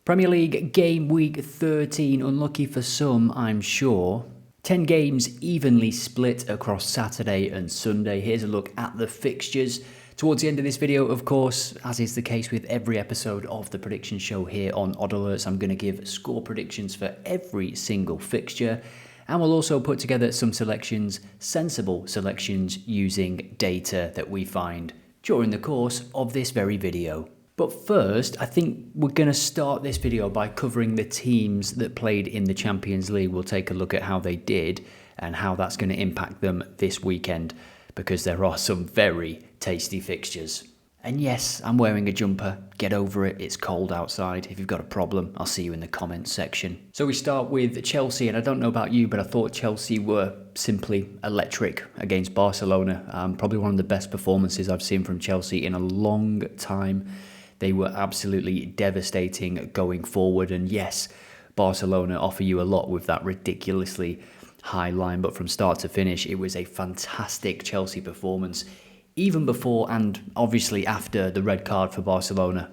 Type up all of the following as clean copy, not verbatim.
Premier League game week 13, unlucky for some, I'm sure. 10 games evenly split across Saturday and Sunday. Here's a look at the fixtures. Towards the end of this video, of course, as is the case with every episode of the prediction show here on Odd Alerts, I'm going to give score predictions for every single fixture. And we'll also put together some selections, sensible selections using data that we find during the course of this very video. But first, I think we're going to start this video by covering the teams that played in the Champions League. We'll take a look at how they did and how that's going to impact them this weekend, because there are some very tasty fixtures. And yes, I'm wearing a jumper. Get over it. It's cold outside. If you've got a problem, I'll see you in the comments section. So we start with Chelsea, and I don't know about you, but I thought Chelsea were simply electric against Barcelona. Probably one of the best performances I've seen from Chelsea in a long time. They were absolutely devastating going forward. And yes, Barcelona offer you a lot with that ridiculously high line. But from start to finish, it was a fantastic Chelsea performance, even before and obviously after the red card for Barcelona.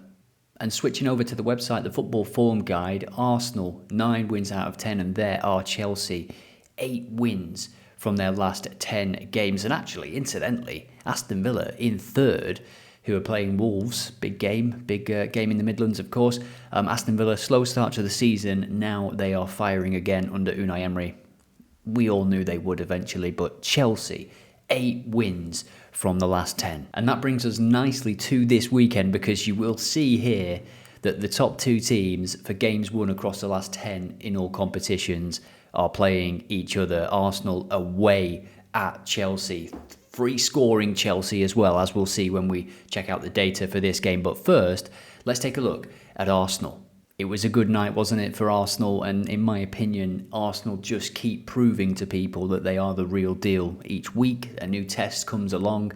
And switching over to the website, the Football Form Guide, Arsenal 9 wins out of 10, and there are Chelsea 8 wins from their last 10 games. And actually, incidentally, Aston Villa in third, who are playing Wolves. Big game in the Midlands, of course. Aston Villa, slow start to the season. Now they are firing again under Unai Emery. We all knew they would eventually, but Chelsea, 8 wins from the last 10. And that brings us nicely to this weekend, because you will see here that the top 2 teams for games won across the last 10 in all competitions are playing each other. Arsenal away at Chelsea. Free scoring Chelsea as well, as we'll see when we check out the data for this game. But first, let's take a look at Arsenal. It was a good night, wasn't it, for Arsenal? And in my opinion, Arsenal just keep proving to people that they are the real deal. Each week, a new test comes along.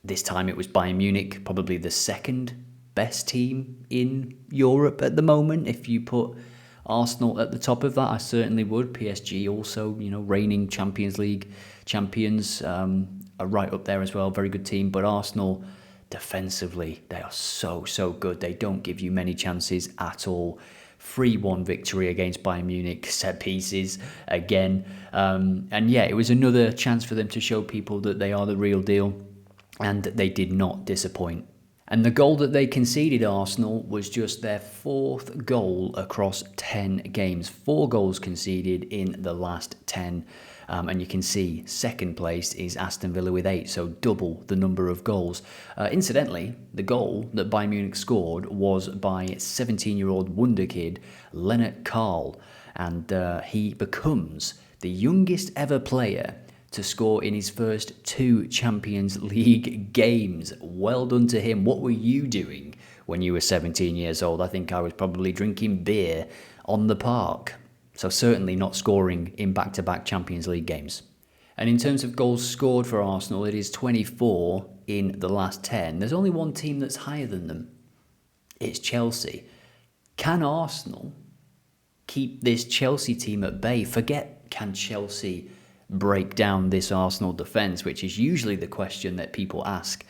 This time it was Bayern Munich, probably the second best team in Europe at the moment. If you put Arsenal at the top of that, I certainly would. PSG also, reigning Champions League champions, are right up there as well. Very good team. But Arsenal, defensively, they are so good. They don't give you many chances at all. 3-1 victory against Bayern Munich, set pieces again. And yeah, it was another chance for them to show people that they are the real deal. And they did not disappoint. And the goal that they conceded, Arsenal, was just their 4th goal across 10 games. 4 goals conceded in the last 10. And you can see second place is Aston Villa with 8, so double the number of goals. Incidentally, the goal that Bayern Munich scored was by 17-year-old wonder kid Lennart Karl. And he becomes the youngest ever player to score in his first 2 Champions League games. Well done to him. What were you doing when you were 17 years old? I think I was probably drinking beer on the park. So certainly not scoring in back-to-back Champions League games. And in terms of goals scored for Arsenal, it is 24 in the last 10. There's only one team that's higher than them. It's Chelsea. Can Arsenal keep this Chelsea team at bay? Forget, can Chelsea break down this Arsenal defence, which is usually the question that people ask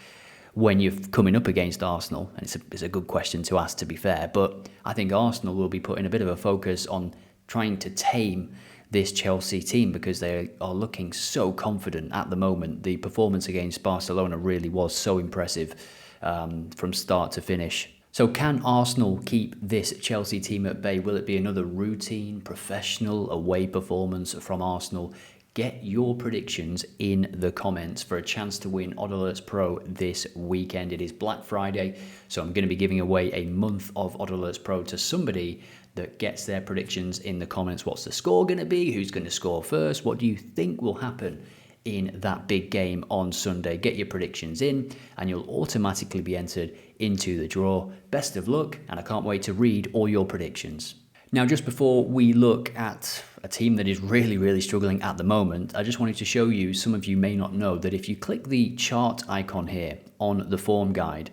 when you're coming up against Arsenal. And it's a good question to ask, to be fair. But I think Arsenal will be putting a bit of a focus on trying to tame this Chelsea team, because they are looking so confident at the moment. The performance against Barcelona really was so impressive from start to finish. So can Arsenal keep this Chelsea team at bay? Will it be another routine, professional away performance from Arsenal? Get your predictions in the comments for a chance to win Odd Alerts Pro this weekend. It is Black Friday, so I'm going to be giving away a month of Odd Alerts Pro to somebody that gets their predictions in the comments. What's the score going to be? Who's going to score first? What do you think will happen in that big game on Sunday? Get your predictions in and you'll automatically be entered into the draw. Best of luck, and I can't wait to read all your predictions. Now, just before we look at a team that is really struggling at the moment, I just wanted to show you, some of you may not know, that if you click the chart icon here on the form guide,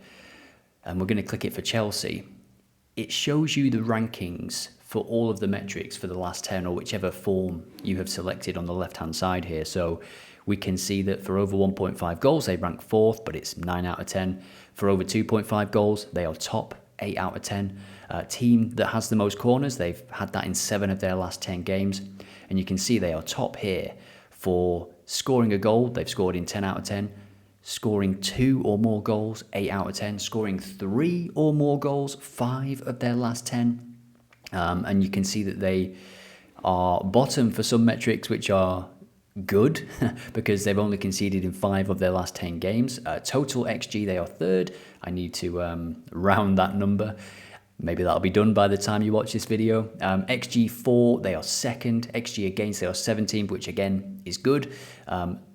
and we're going to click it for Chelsea, it shows you the rankings for all of the metrics for the last 10, or whichever form you have selected on the left-hand side here. So we can see that for over 1.5 goals, they rank 4th, but it's 9 out of 10. For over 2.5 goals, they are top, 8 out of 10. team that has the most corners. They've had that in 7 of their last 10 games. And you can see they are top here for scoring a goal. They've scored in 10 out of 10. Scoring 2 or more goals, 8 out of 10. Scoring 3 or more goals, 5 of their last 10. And you can see that they are bottom for some metrics, which are good because they've only conceded in 5 of their last 10 games. Total XG, they are third. I need to round that number. Maybe that'll be done by the time you watch this video. XG4, they are second. XG against, they are 17th, which again is good.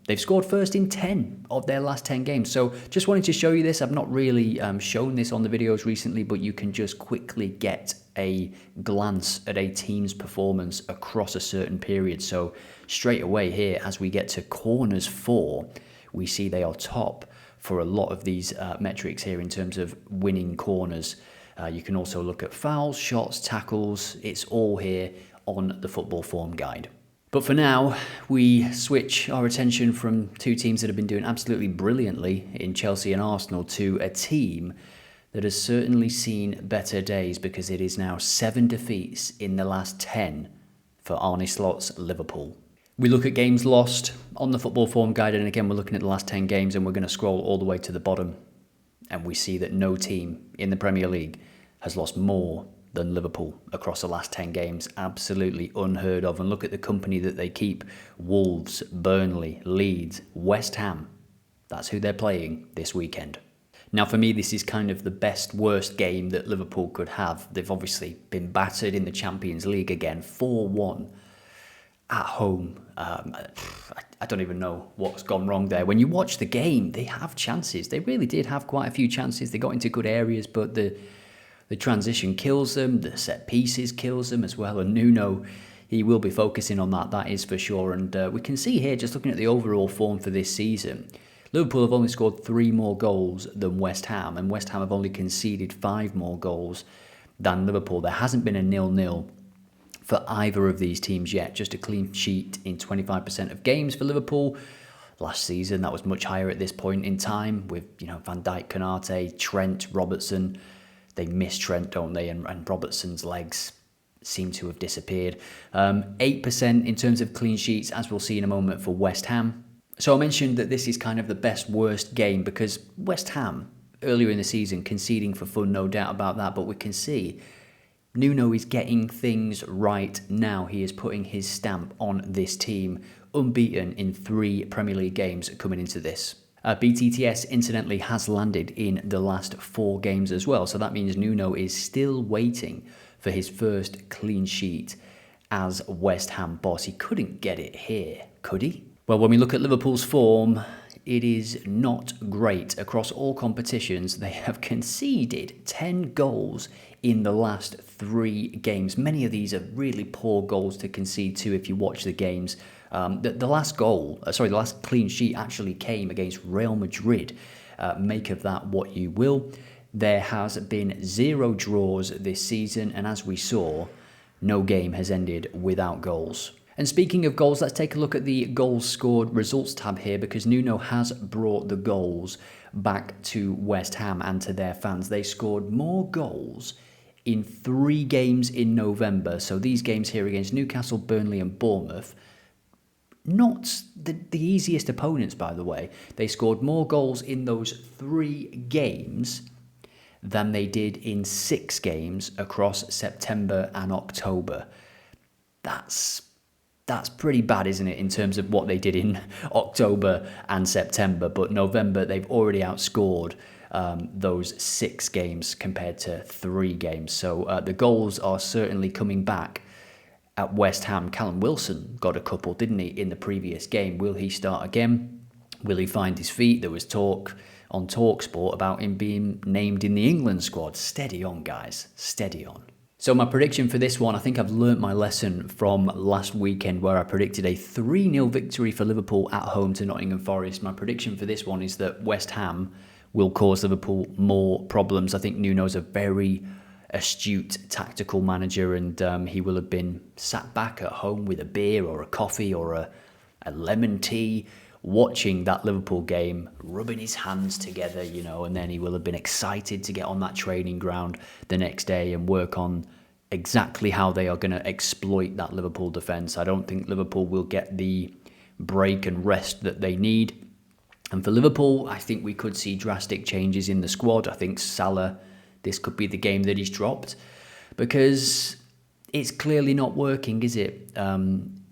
They've scored first in 10 of their last 10 games. So just wanted to show you this. I've not really shown this on the videos recently, but you can just quickly get a glance at a team's performance across a certain period. So straight away here, as we get to corners 4, we see they are top for a lot of these metrics here in terms of winning corners. You can also look at fouls, shots, tackles. It's all here on the Football Form Guide. But for now, we switch our attention from 2 teams that have been doing absolutely brilliantly in Chelsea and Arsenal to a team that has certainly seen better days, because it is now 7 defeats in the last 10 for Arne Slot's Liverpool. We look at games lost on the Football Form Guide, and again, we're looking at the last 10 games, and we're going to scroll all the way to the bottom. And we see that no team in the Premier League has lost more than Liverpool across the last 10 games. Absolutely unheard of. And look at the company that they keep. Wolves, Burnley, Leeds, West Ham. That's who they're playing this weekend. Now, for me, this is kind of the best, worst game that Liverpool could have. They've obviously been battered in the Champions League again, 4-1 at home. I don't even know what's gone wrong there. When you watch the game, they have chances. They really did have quite a few chances. They got into good areas, but the transition kills them. The set pieces kills them as well. And Nuno, he will be focusing on that is for sure. And we can see here, just looking at the overall form for this season, Liverpool have only scored 3 more goals than West Ham, and West Ham have only conceded 5 more goals than Liverpool. There hasn't been a 0-0 for either of these teams yet. Just a clean sheet in 25% of games for Liverpool. Last season, that was much higher at this point in time with, Van Dijk, Konate, Trent, Robertson. They miss Trent, don't they? And Robertson's legs seem to have disappeared. 8% in terms of clean sheets, as we'll see in a moment, for West Ham. So I mentioned that this is kind of the best, worst game because West Ham, earlier in the season, conceding for fun, no doubt about that, but we can see Nuno is getting things right now. He is putting his stamp on this team, unbeaten in 3 Premier League games coming into this. BTTS, incidentally, has landed in the last 4 games as well, so that means Nuno is still waiting for his first clean sheet as West Ham boss. He couldn't get it here, could he? Well, when we look at Liverpool's form, it is not great. Across all competitions, they have conceded 10 goals in the last 3 games. Many of these are really poor goals to concede to if you watch the games. The last clean sheet actually came against Real Madrid. Make of that what you will. There has been 0 draws this season, and as we saw, no game has ended without goals. And speaking of goals, let's take a look at the goals scored results tab here, because Nuno has brought the goals back to West Ham and to their fans. They scored more goals in 3 games in November. So these games here against Newcastle, Burnley and Bournemouth, not the easiest opponents, by the way. They scored more goals in those 3 games than they did in 6 games across September and October. That's pretty bad, isn't it, in terms of what they did in October and September. But November, they've already outscored those 6 games compared to 3 games. So the goals are certainly coming back at West Ham. Callum Wilson got a couple, didn't he, in the previous game? Will he start again? Will he find his feet? There was talk on TalkSport about him being named in the England squad. Steady on, guys. Steady on. So my prediction for this one, I think I've learnt my lesson from last weekend where I predicted a 3-0 victory for Liverpool at home to Nottingham Forest. My prediction for this one is that West Ham will cause Liverpool more problems. I think Nuno's a very astute tactical manager, and he will have been sat back at home with a beer or a coffee or a lemon tea watching that Liverpool game, rubbing his hands together, you know, and then he will have been excited to get on that training ground the next day and work on exactly how they are going to exploit that Liverpool defence. I don't think Liverpool will get the break and rest that they need. And for Liverpool, I think we could see drastic changes in the squad. I think Salah, this could be the game that he's dropped, because it's clearly not working, is it?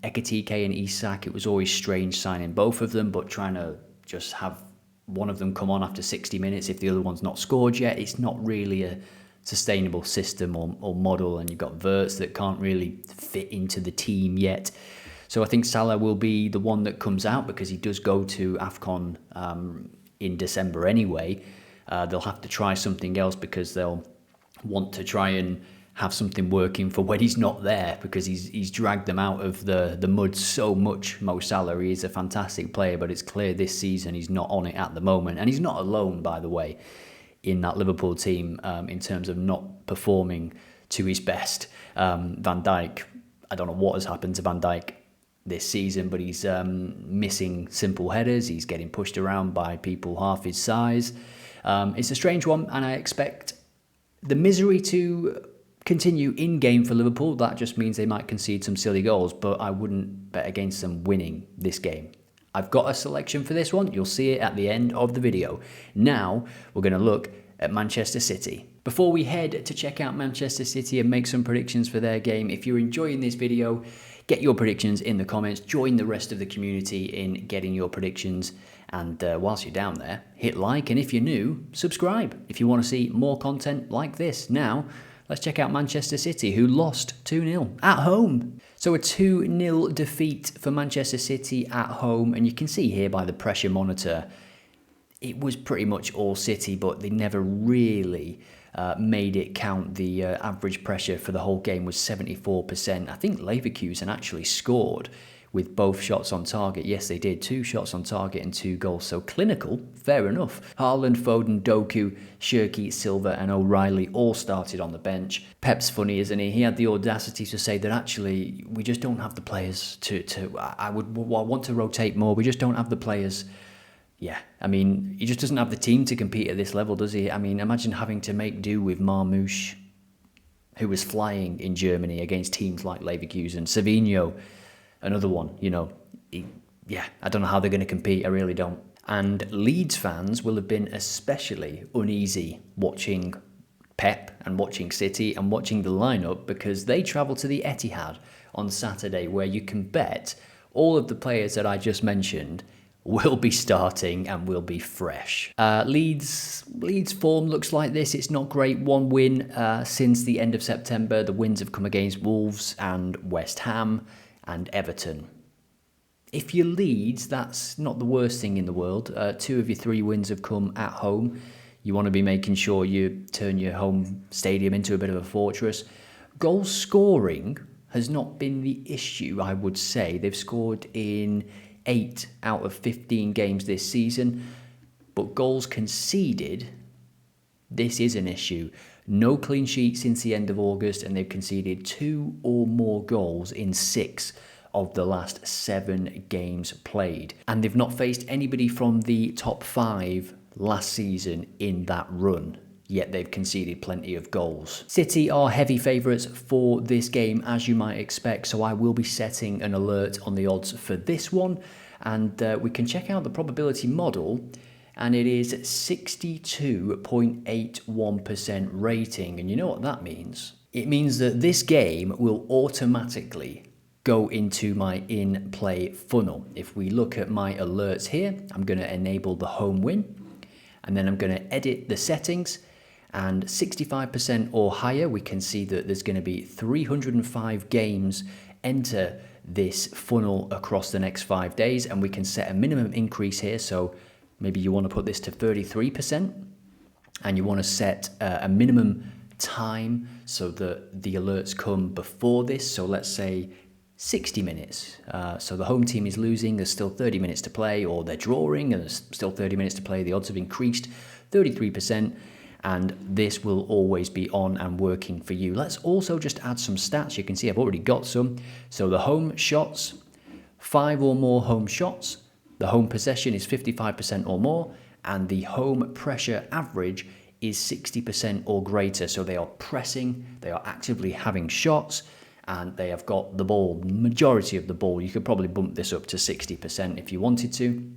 Ekitike and Isak, it was always strange signing both of them, but trying to just have one of them come on after 60 minutes if the other one's not scored yet, it's not really a sustainable system or model, and you've got Wirtz that can't really fit into the team yet. So I think Salah will be the one that comes out, because he does go to AFCON in December anyway. They'll have to try something else, because they'll want to try and have something working for when he's not there, because he's dragged them out of the mud so much, Mo Salah. He is a fantastic player, but it's clear this season he's not on it at the moment. And he's not alone, by the way, in that Liverpool team in terms of not performing to his best. Van Dijk, I don't know what has happened to Van Dijk this season, but he's missing simple headers. He's getting pushed around by people half his size. It's a strange one, and I expect the misery to continue in-game for Liverpool. That just means they might concede some silly goals, but I wouldn't bet against them winning this game. I've got a selection for this one. You'll see it at the end of the video. Now, we're going to look at Manchester City. Before we head to check out Manchester City and make some predictions for their game, if you're enjoying this video, get your predictions in the comments. Join the rest of the community in getting your predictions. And whilst you're down there, hit like. And if you're new, subscribe if you want to see more content like this. Now, let's check out Manchester City, who lost 2-0 at home. So a 2-0 defeat for Manchester City at home. And you can see here by the pressure monitor, it was pretty much all City, but they never really made it count. The average pressure for the whole game was 74%. I think Leverkusen actually scored with both shots on target. Yes, they did. 2 shots on target and 2 goals. So clinical, fair enough. Haaland, Foden, Doku, Shirky, Silva and O'Reilly all started on the bench. Pep's funny, isn't he? He had the audacity to say that actually we just don't have the players I want to rotate more. We just don't have the players. Yeah, I mean, he just doesn't have the team to compete at this level, does he? I mean, imagine having to make do with Marmoush, who was flying in Germany against teams like Leverkusen. Savinho, another one, you know. I don't know how they're going to compete, I really don't. And Leeds fans will have been especially uneasy watching Pep and watching City and watching the lineup, because they travel to the Etihad on Saturday, where you can bet all of the players that I just mentioned will be starting and will be fresh. Leeds form looks like this. It's not great. 1 win since the end of September. The wins have come against Wolves and West Ham and Everton. If you're Leeds, that's not the worst thing in the world. 2 of your 3 wins have come at home. You want to be making sure you turn your home stadium into a bit of a fortress. Goal scoring has not been the issue, I would say. They've scored in 8 out of 15 games this season, but goals conceded, this is an issue. No clean sheet since the end of August, and they've conceded 2 or more goals in 6 of the last 7 games played. And they've not faced anybody from the top 5 last season in that run, yet they've conceded plenty of goals. City are heavy favourites for this game, as you might expect, so I will be setting an alert on the odds for this one, and we can check out the probability model, and it is 62.81% rating. And you know what that means? It means that this game will automatically go into my in-play funnel. If we look at my alerts here, I'm going to enable the home win, and then I'm going to edit the settings, and 65% or higher, we can see that there's going to be 305 games enter this funnel across the next 5 days, and we can set a minimum increase here. So maybe you want to put this to 33%, and you want to set a minimum time so that the alerts come before this. So let's say 60 minutes. So the home team is losing, there's still 30 minutes to play, or they're drawing and there's still 30 minutes to play. The odds have increased 33%, and this will always be on and working for you. Let's also just add some stats. You can see I've already got some. So the home shots, 5 or more home shots, The home possession is 55% or more, and the home pressure average is 60% or greater. So they are pressing, they are actively having shots, and they have got the ball, majority of the ball. You could probably bump this up to 60% if you wanted to.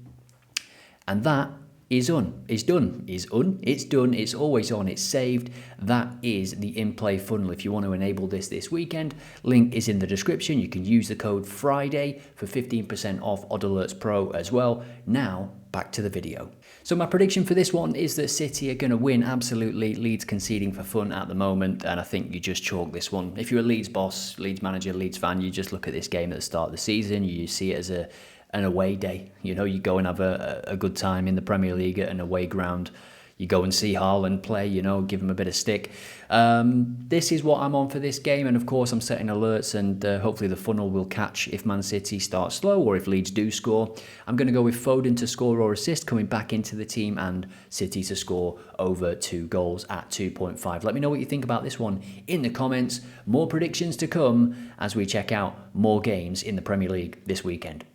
And that is done. It's done. It's always on. It's saved. That is the in-play funnel. If you want to enable this weekend, link is in the description. You can use the code Friday for 15% off OddAlerts Pro as well. Now, back to the video. So my prediction for this one is that City are going to win absolutely. Leeds conceding for fun at the moment, and I think you just chalk this one. If you're a Leeds boss, Leeds manager, Leeds fan, you just look at this game at the start of the season. You see it as an away day. You know, you go and have a good time in the Premier League at an away ground. You go and see Haaland play, you know, give him a bit of stick. This is what I'm on for this game, and of course I'm setting alerts, and hopefully the funnel will catch if Man City start slow or if Leeds do score. I'm going to go with Foden to score or assist coming back into the team, and City to score over 2 goals at 2.5. Let me know what you think about this one in the comments. More predictions to come as we check out more games in the Premier League this weekend.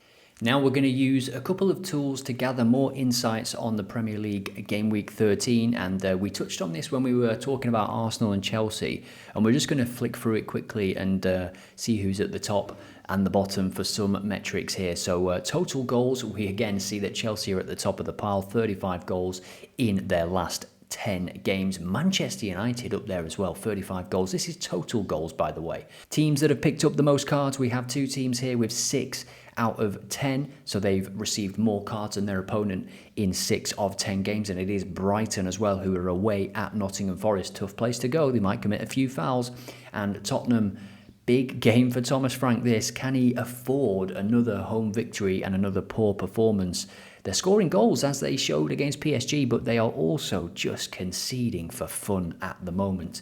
Now we're going to use a couple of tools to gather more insights on the Premier League game week 13, and we touched on this when we were talking about Arsenal and Chelsea, and we're just going to flick through it quickly and see who's at the top and the bottom for some metrics here. So total goals, we again see that Chelsea are at the top of the pile, 35 goals in their last 10 games. Manchester United up there as well, 35 goals. This is total goals, by the way. Teams that have picked up the most cards, we have 2 teams here with 6 out of 10, so they've received more cards than their opponent in 6 of 10 games, and it is Brighton as well, who are away at Nottingham Forest. Tough place to go. They might commit a few fouls. And Tottenham, big game for Thomas Frank this. Can he afford another home victory and another poor performance? They're scoring goals as they showed against PSG, but they are also just conceding for fun at the moment.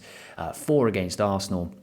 4 against Arsenal,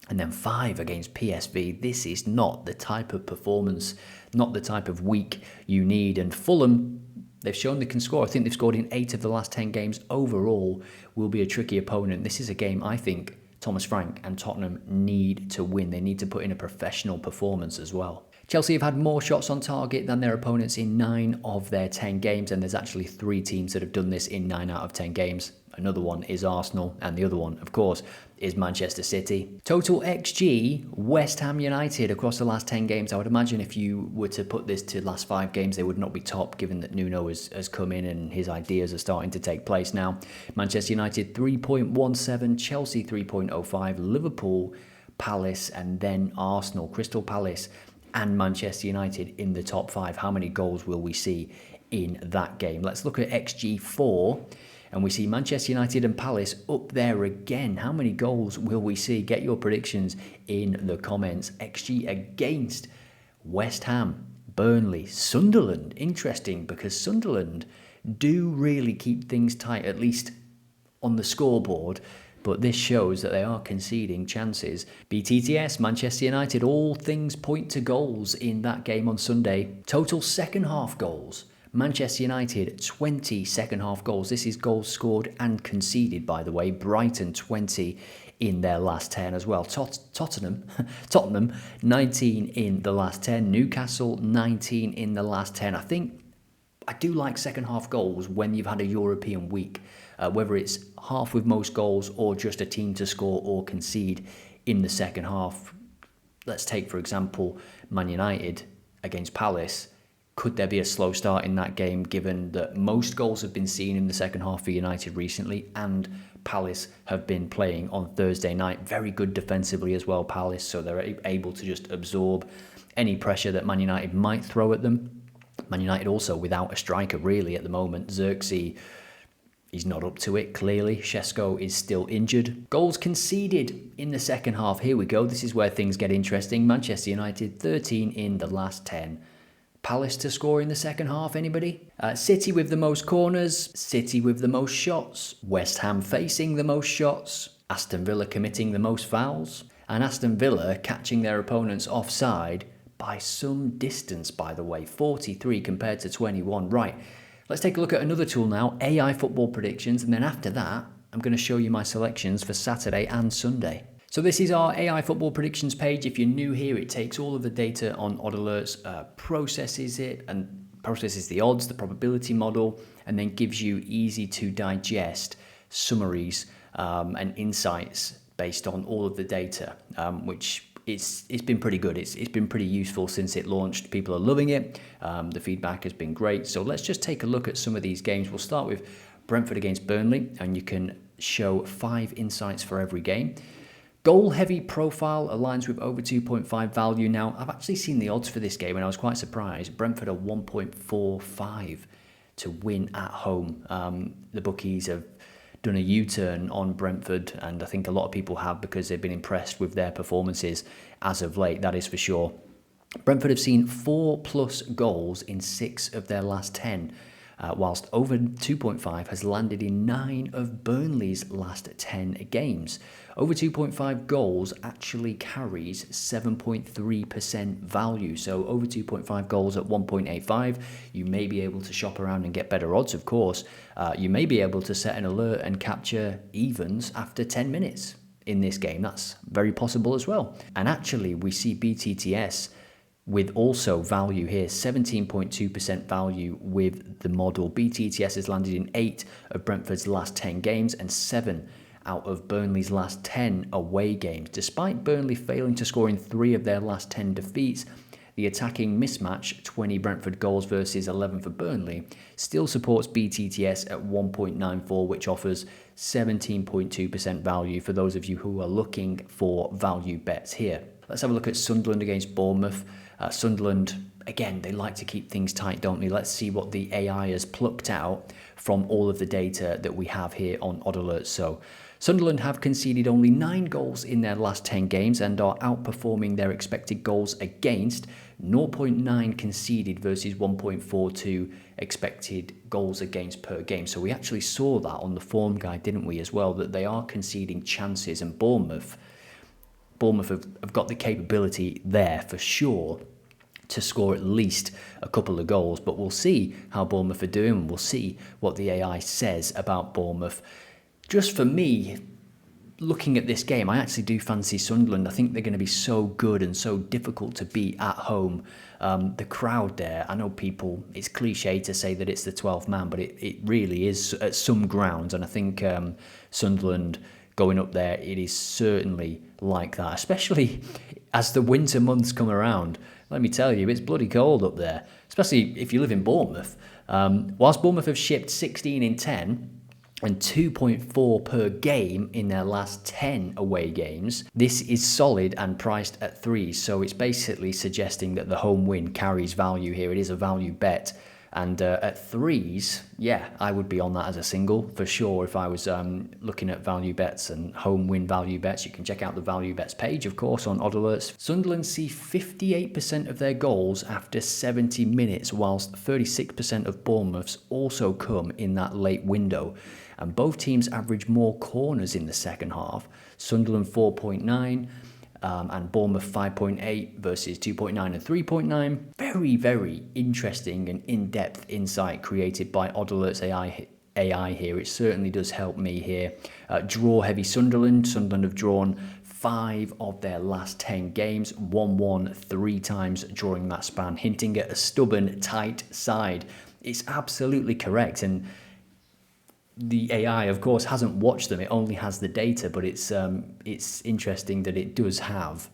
and then 5 against PSV. This is not the type of performance, not the type of week you need. And Fulham, they've shown they can score. I think they've scored in 8 of the last 10 games. Overall, will be a tricky opponent. This is a game I think Thomas Frank and Tottenham need to win. They need to put in a professional performance as well. Chelsea have had more shots on target than their opponents in 9 of their 10 games, and there's actually 3 teams that have done this in 9 out of 10 games. Another one is Arsenal, and the other one, of course, is Manchester City. Total XG, West Ham United across the last 10 games. I would imagine if you were to put this to last 5 games, they would not be top, given that Nuno has come in and his ideas are starting to take place now. Manchester United 3.17, Chelsea 3.05, Liverpool, Palace, and then Arsenal, Crystal Palace, and Manchester United in the top 5. How many goals will we see in that game? Let's look at XG4, and we see Manchester United and Palace up there again. How many goals will we see? Get your predictions in the comments. XG against West Ham, Burnley, Sunderland. Interesting, because Sunderland do really keep things tight, at least on the scoreboard. But this shows that they are conceding chances. BTTS, Manchester United, all things point to goals in that game on Sunday. Total second half goals. Manchester United, 20 second half goals. This is goals scored and conceded, by the way. Brighton, 20 in their last 10 as well. Tottenham, 19 in the last 10. Newcastle, 19 in the last 10. I do like second half goals when you've had a European week, whether it's half with most goals or just a team to score or concede in the second half. Let's take, for example, Man United against Palace. Could there be a slow start in that game, given that most goals have been seen in the second half for United recently, and Palace have been playing on Thursday night. Very good defensively as well, Palace, so they're able to just absorb any pressure that Man United might throw at them. Man United also without a striker really at the moment. Xerxes, he's not up to it, clearly. Šeško is still injured. Goals conceded in the second half. Here we go. This is where things get interesting. Manchester United, 13 in the last 10. Palace to score in the second half, anybody? City with the most corners. City with the most shots. West Ham facing the most shots. Aston Villa committing the most fouls. And Aston Villa catching their opponents offside by some distance, by the way. 43 compared to 21. Right, let's take a look at another tool now, AI football predictions, and then after that, I'm going to show you my selections for Saturday and Sunday. So this is our AI football predictions page. If you're new here, it takes all of the data on OddAlerts, processes it, and processes the odds, the probability model, and then gives you easy to digest summaries and insights based on all of the data, which it's been pretty good. It's been pretty useful since it launched. People are loving it. The feedback has been great. So let's just take a look at some of these games. We'll start with Brentford against Burnley, and you can show 5 insights for every game. Goal heavy profile aligns with over 2.5 value. Now, I've actually seen the odds for this game and I was quite surprised. Brentford are 1.45 to win at home. The bookies have done a U-turn on Brentford, and I think a lot of people have because they've been impressed with their performances as of late, that is for sure. Brentford have seen 4+ goals in 6 of their last 10. Whilst over 2.5 has landed in 9 of Burnley's last 10 games. Over 2.5 goals actually carries 7.3% value. So over 2.5 goals at 1.85, you may be able to shop around and get better odds, of course. You may be able to set an alert and capture evens after 10 minutes in this game. That's very possible as well. And actually, we see BTTS with also value here, 17.2% value with the model. BTTS has landed in 8 of Brentford's last 10 games and 7 out of Burnley's last 10 away games. Despite Burnley failing to score in 3 of their last 10 defeats, the attacking mismatch, 20 Brentford goals versus 11 for Burnley, still supports BTTS at 1.94, which offers 17.2% value for those of you who are looking for value bets here. Let's have a look at Sunderland against Bournemouth. Sunderland, again, they like to keep things tight, don't they? Let's see what the AI has plucked out from all of the data that we have here on OddAlerts. So Sunderland have conceded only 9 goals in their last 10 games and are outperforming their expected goals against, 0.9 conceded versus 1.42 expected goals against per game. So we actually saw that on the form guide, didn't we, as well, that they are conceding chances, and Bournemouth have got the capability there for sure to score at least a couple of goals. But we'll see how Bournemouth are doing, and we'll see what the AI says about Bournemouth. Just for me, looking at this game, I actually do fancy Sunderland. I think they're going to be so good and so difficult to beat at home. The crowd there, I know people, it's cliche to say that it's the 12th man, but it really is at some grounds. And I think Sunderland going up there, it is certainly like that, especially as the winter months come around. Let me tell you, it's bloody cold up there, especially if you live in Bournemouth. Whilst Bournemouth have shipped 16 in 10 and 2.4 per game in their last 10 away games, this is solid and priced at 3. So it's basically suggesting that the home win carries value here. It is a value bet. And at 3s, yeah, I would be on that as a single for sure if I was looking at value bets and home win value bets. You can check out the value bets page, of course, on OddAlerts. Sunderland see 58% of their goals after 70 minutes, whilst 36% of Bournemouth's also come in that late window. And both teams average more corners in the second half. Sunderland 4.9. And Bournemouth 5.8 versus 2.9 and 3.9. Very, very interesting and in-depth insight created by OddAlerts AI here. It certainly does help me here. Draw heavy Sunderland. Sunderland have drawn 5 of their last 10 games, 1-1 3 times during that span, hinting at a stubborn, tight side. It's absolutely correct, and the AI, of course, hasn't watched them. It only has the data, but it's interesting that it does have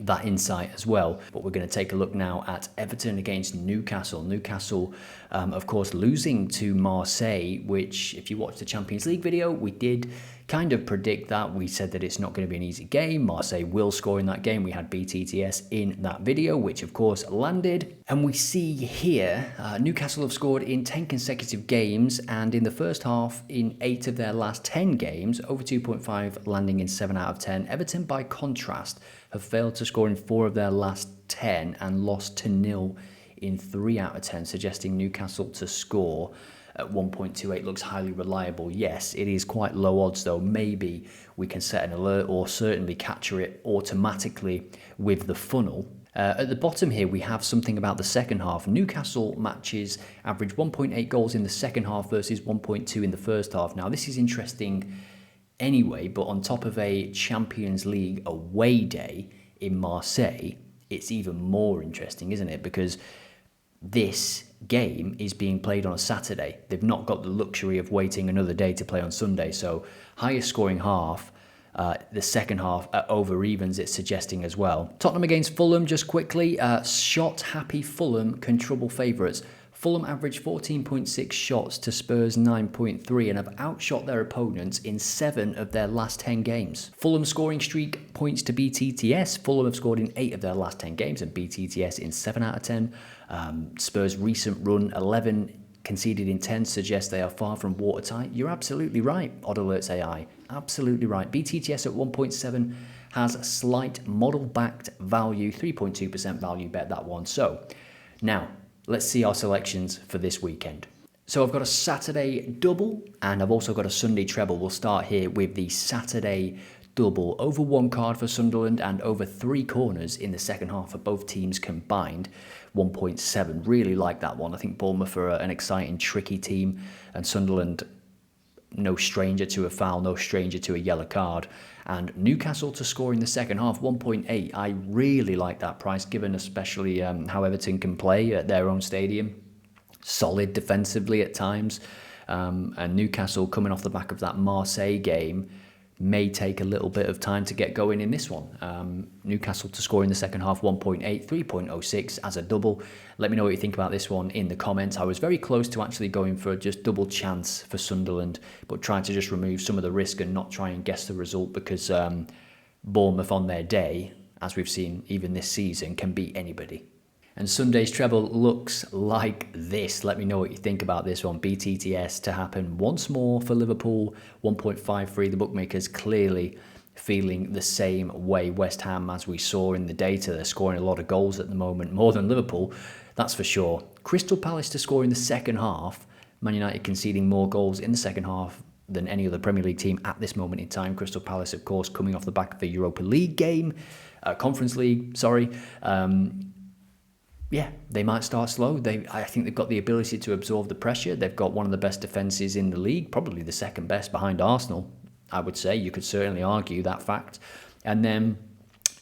that insight as well. But we're going to take a look now at Everton against Newcastle. Newcastle, of course, losing to Marseille, which, if you watch the Champions League video, we did kind of predict that. We said that it's not going to be an easy game. Marseille will score in that game. We had BTTS in that video, which of course landed. And we see here, Newcastle have scored in 10 consecutive games, and in the first half, in 8 of their last 10 games, over 2.5 landing in 7 out of 10. Everton, by contrast, have failed to score in 4 of their last 10 and lost to 0 in 3 out of 10, suggesting Newcastle to score at 1.28 looks highly reliable. Yes, it is quite low odds though. Maybe we can set an alert or certainly capture it automatically with the funnel. At the bottom here, we have something about the second half. Newcastle matches average 1.8 goals in the second half versus 1.2 in the first half. Now, this is interesting anyway, but on top of a Champions League away day in Marseille, it's even more interesting, isn't it? Because this game is being played on a Saturday. They've not got the luxury of waiting another day to play on Sunday. So highest scoring half, the second half at over evens, it's suggesting as well. Tottenham against Fulham, just quickly. Shot happy Fulham can trouble favourites. Fulham averaged 14.6 shots to Spurs 9.3 and have outshot their opponents in 7 of their last 10 games. Fulham's scoring streak points to BTTS. Fulham have scored in 8 of their last 10 games and BTTS in 7 out of 10. Spurs' recent run, 11 conceded in 10, suggests they are far from watertight. You're absolutely right, OddAlerts AI. Absolutely right. BTTS at 1.7 has a slight model-backed value, 3.2% value bet, that one. So, now, let's see our selections for this weekend. So I've got a Saturday double and I've also got a Sunday treble. We'll start here with the Saturday double. Over 1 card for Sunderland and over 3 corners in the second half for both teams combined. 1.7. Really like that one. I think Bournemouth are an exciting, tricky team, and Sunderland, no stranger to a foul, no stranger to a yellow card. And Newcastle to score in the second half, 1.8. I really like that price, given especially how Everton can play at their own stadium. Solid defensively at times. And Newcastle, coming off the back of that Marseille game, may take a little bit of time to get going in this one. Newcastle to score in the second half, 1.8, 3.06 as a double. Let me know what you think about this one in the comments. I was very close to actually going for just double chance for Sunderland, but trying to just remove some of the risk and not try and guess the result, because Bournemouth on their day, as we've seen even this season, can beat anybody. And Sunday's treble looks like this. Let me know what you think about this one. BTTS to happen once more for Liverpool, 1.53. The bookmakers clearly feeling the same way. West Ham, as we saw in the data, they're scoring a lot of goals at the moment, more than Liverpool, that's for sure. Crystal Palace to score in the second half. Man United conceding more goals in the second half than any other Premier League team at this moment in time. Crystal Palace, of course, coming off the back of the Europa League game, Conference League, sorry. Yeah, they might start slow. I think they've got the ability to absorb the pressure. They've got one of the best defences in the league, probably the second best behind Arsenal, I would say. You could certainly argue that fact. And then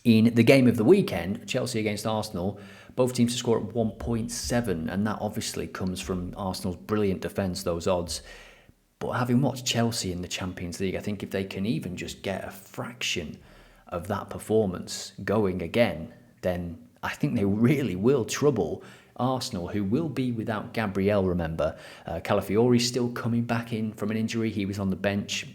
in the game of the weekend, Chelsea against Arsenal, both teams to score at 1.7, and that obviously comes from Arsenal's brilliant defence, those odds. But having watched Chelsea in the Champions League, I think if they can even just get a fraction of that performance going again, then I think they really will trouble Arsenal, who will be without Gabriel, remember. Calafiori's still coming back in from an injury. He was on the bench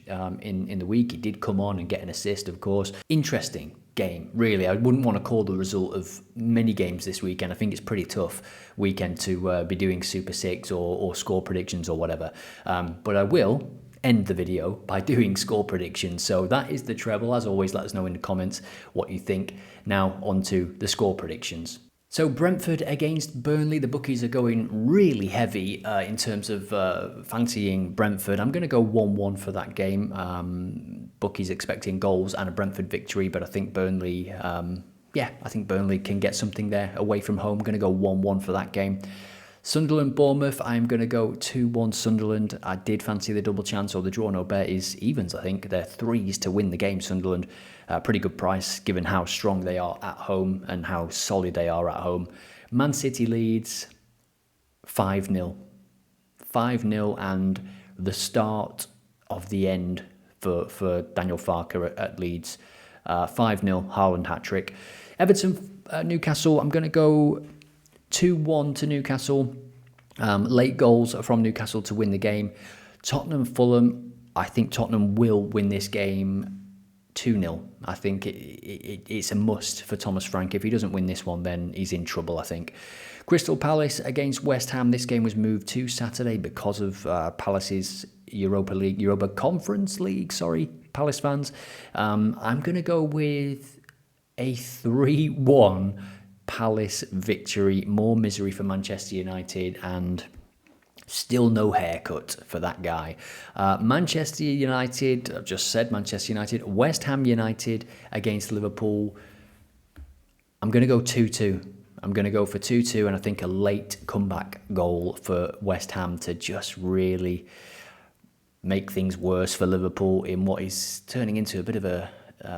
in the week. He did come on and get an assist, of course. Interesting game, really. I wouldn't want to call the result of many games this weekend. I think it's pretty tough weekend to be doing Super 6 or score predictions or whatever. But I will end the video by doing score predictions. So that is the treble. As always, let us know in the comments what you think. Now on to the score predictions. So Brentford against Burnley, the bookies are going really heavy in terms of fancying Brentford. I'm going to go 1-1 for that game. Bookies expecting goals and a Brentford victory, but I think Burnley, I think Burnley can get something there away from home. I'm going to go 1-1 for that game. Sunderland, Bournemouth, I'm going to go 2-1 Sunderland. I did fancy the double chance, or the draw no bet is evens, I think. They're 3s to win the game, Sunderland. Pretty good price, given how strong they are at home and how solid they are at home. Man City, Leeds, 5-0. 5-0 and the start of the end for Daniel Farke at Leeds. 5-0, Haaland hat-trick. Everton, Newcastle, I'm going to go 2-1 to Newcastle. Late goals from Newcastle to win the game. Tottenham, Fulham, I think Tottenham will win this game 2-0. I think it's a must for Thomas Frank. If he doesn't win this one, then he's in trouble, I think. Crystal Palace against West Ham. This game was moved to Saturday because of Palace's Europa Conference League, Palace fans. I'm going to go with a 3-1 Palace victory. More misery for Manchester United, and still no haircut for that guy. Manchester United, I've just said Manchester United. West Ham United against Liverpool. I'm going to go 2-2. I'm going to go for 2-2, and I think a late comeback goal for West Ham to just really make things worse for Liverpool in what is turning into a bit of a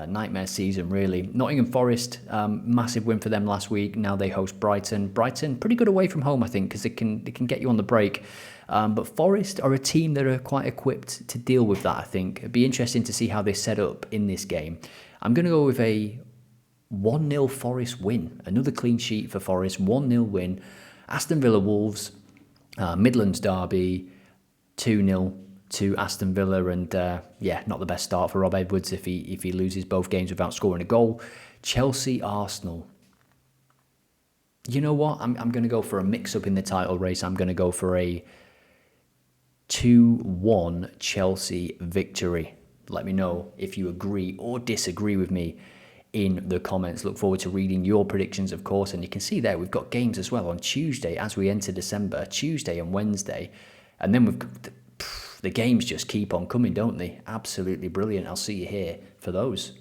nightmare season, really. Nottingham Forest, massive win for them last week. Now they host Brighton. Brighton, pretty good away from home, I think, because they can get you on the break. But Forest are a team that are quite equipped to deal with that, I think. It'd be interesting to see how they set up in this game. I'm going to go with a 1-0 Forest win. Another clean sheet for Forest, 1-0 win. Aston Villa Wolves, Midlands derby, 2-0 to Aston Villa, and not the best start for Rob Edwards if he loses both games without scoring a goal. Chelsea Arsenal. You know what? I'm going to go for a mix-up in the title race. I'm going to go for a 2-1 Chelsea victory. Let me know if you agree or disagree with me in the comments. Look forward to reading your predictions, of course. And you can see there we've got games as well on Tuesday as we enter December, Tuesday and Wednesday. And then we've got the games just keep on coming, don't they? Absolutely brilliant. I'll see you here for those.